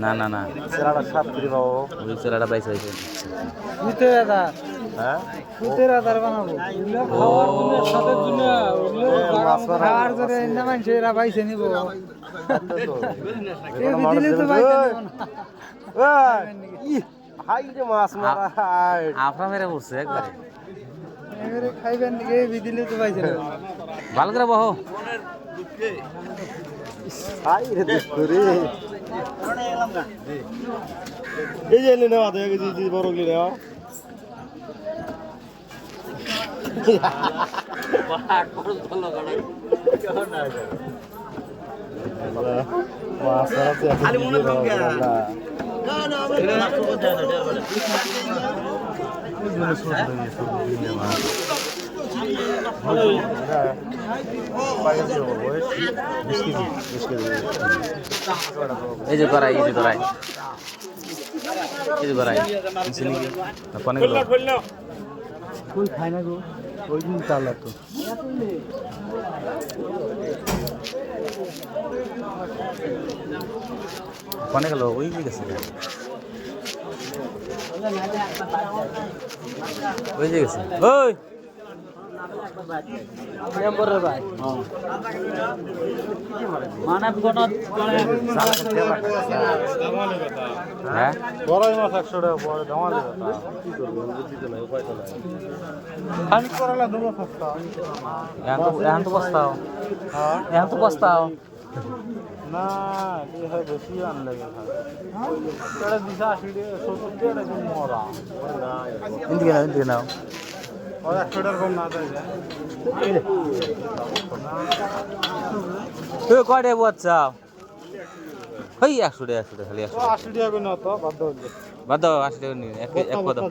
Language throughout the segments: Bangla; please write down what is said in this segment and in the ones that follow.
না না না সেরাটা 7 করে পাবো ওই সেরাটা প্রাইস হয়েছে 17,000 হ্যাঁ 17,000 বানাবো সাথে জন্য খাওয়ার জন্য না মানছে এরা পাইছে নিব দিলে তো পাইছে হাই রে মাছ মারা আফরা মেরে পড়ছে একবারে এবারে খাইবেন দিকে দিলে তো পাইছে না ভালো করে বহো হাই রে দেখো রে এই যে নেওয়া দেয় যে বড় গলি নেওয়া খালি মনে এই যে করাই এই যে করাই এই যে করাই অনেকগুলো কই খায় না গো ওই দিন চালা তো কোনে গেল ওই যে গেছে ওই যে গেছে ওই নম্বরের ভাই মানব গণ হ্যাঁ বড়াই মাছ 100 টাকা পড়ে দামালে কথা কি করব বুঝিতে নাই উপায় তো নাই খালি করালা দেবো সস্তা এখন তো বস্তাও হ্যাঁ এখন তো বস্তাও না এই হয় বেশি আন লাগে তাহলে দিশা 80 টাকা 70 টাকা দিন মরা না ইন্দিকে নাও আর 100 টাকা কম না দেয় তুই কয়টা বাচ্চাও ওই 100 টাকা খালি 80 টাকা না তো বাধ্য হচ্ছে বাদ দাও 80 টাকা নিন এক কদম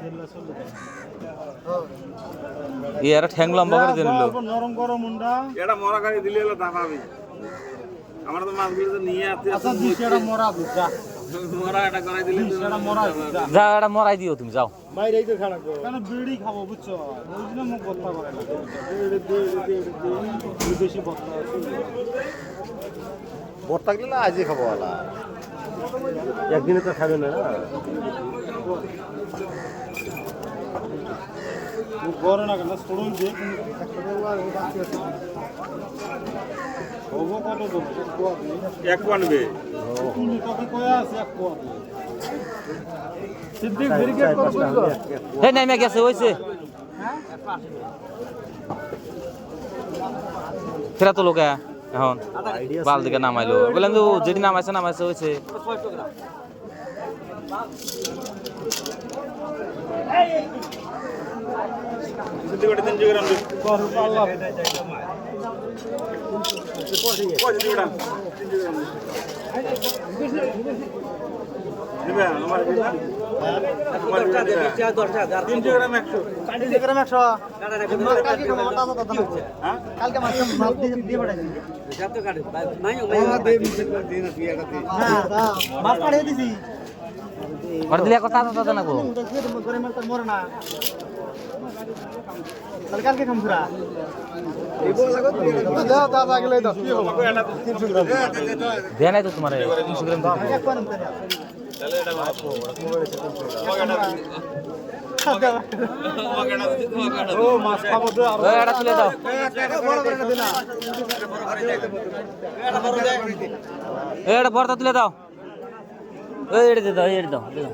এরা ঠ্যাং লম্বা করে দিয়ে নিল নরম করো মুন্ডা এটা মরা গাড়ি দিলে হলো দাফাবি আমরা তো মাছগুলো তো নিয়ে আসতে আচ্ছা দিশটা মরা বুঝা মরা এটা করাই দিলে দিশটা মরা বুঝা যা এটা মরাই দিও তুমি যাও বাইরেই তো খারাপ কেন বিড়ি খাবো বুঝছো ওই জন্য মুখ বত্তা করে না বেশি বত্তা আছে বত্তা গেলে আজই খাবো আলা একদিনে তো খাবে না গড়ে না কেন সরুন যে এক পানবে তুমি তোকে কয়া আছে এক কোয়া সিদ্দিক ব্রিগেড করব তো হে নাইমে গেছে হইছে ফেরা তো লোকে এখন বাল দিকে নামাইলো বললাম তো যেটি নামাইছে হইছে সিদ্দিক 3 গ্রাম কর আল্লাহ দিবে আমার দিবে আমার 3 গ্রাম 100 গ্রাম 100 কালকে মাটা তো কথা হ্যাঁ কালকে মাছ দিয়ে পাঠাই যত কাটে নাই হ্যাঁ মাছ পাঠিয়ে দিছি আর দিলে কথা তো না গো করে মাছ মরে না কালকে কাম পুরা এই বল লাগত দাও দাদা গেলে দাও কি হবে 300 গ্রাম দে নাই তো তোমারে 300 গ্রাম দিতে এক পান তাহলে এটা ও মাছ খাবো তো আর ওই এটা তুলে দাও বড় করে দিনা এটা বড়টা তুলে দাও ওই এটা দে দাও এটা দাও দেব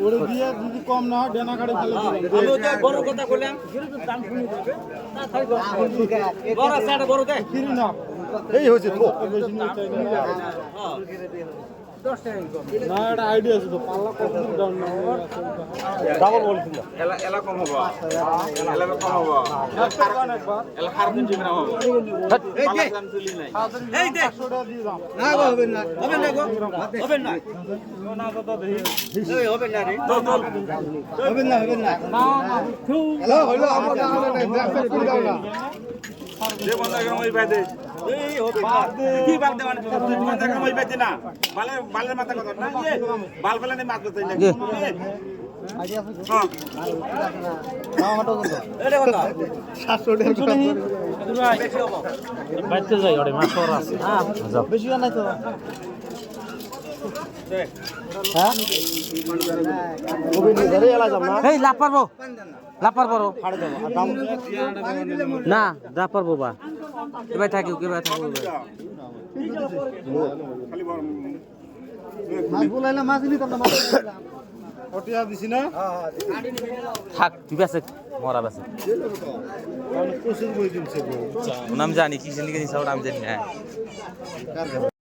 ওরে দিয়ে যদি কম না হয় ডেনা গাড়ি ফেলে দিবেন আমি তো বড় কথা কইলাম দাম শুনি দেবে না থাই বড় সাড়ে বড় দে ফিরি না এই হইছে তো বেশি নিতে চাই না না এটা আইডিয়া আছে তো পাল্লা কত দূর ডাউন না ডাবল বলছি না এলা কম হবো এলা কম হবো এলা খারাপ দিন ঠিক না হবো পালাম চলি নাই এই দে 500 টাকা দিয়ে দাও না গো হবে না গো হবে না না তো দেখি এই হবে না রে হবে না হ্যালো হইলো আমরা করে দাও না যে বন্ধ করে মই বাইদে এই হবে কি বাল দে মানে তুই বন্ধ করে মই বাইদে না বালের মাথা কথা না এই বাল ফেলে নে মাছ করতে না আইডিয়া আছে হ্যাঁ এটা কথা 700 টাকা বাইতে যাই ওরে মাছ ওর আছে যাও বেশি নাই তো হ্যাঁ কবি নি ধরে এলা যাব না এই লাভ পারবো ছাড়ে দাও আর দাম না লাভ পারবো বা এবার থাকিও কে ভাই থাকিও খালি বল মাছ বলাইলা মাছ নি তো মাছ ওটিয়া দিছি না থাক তুই বেসে মরা বেসে প্রচুর বই কিনছে নাম জানি কি লিখে দিছ আমি জানি না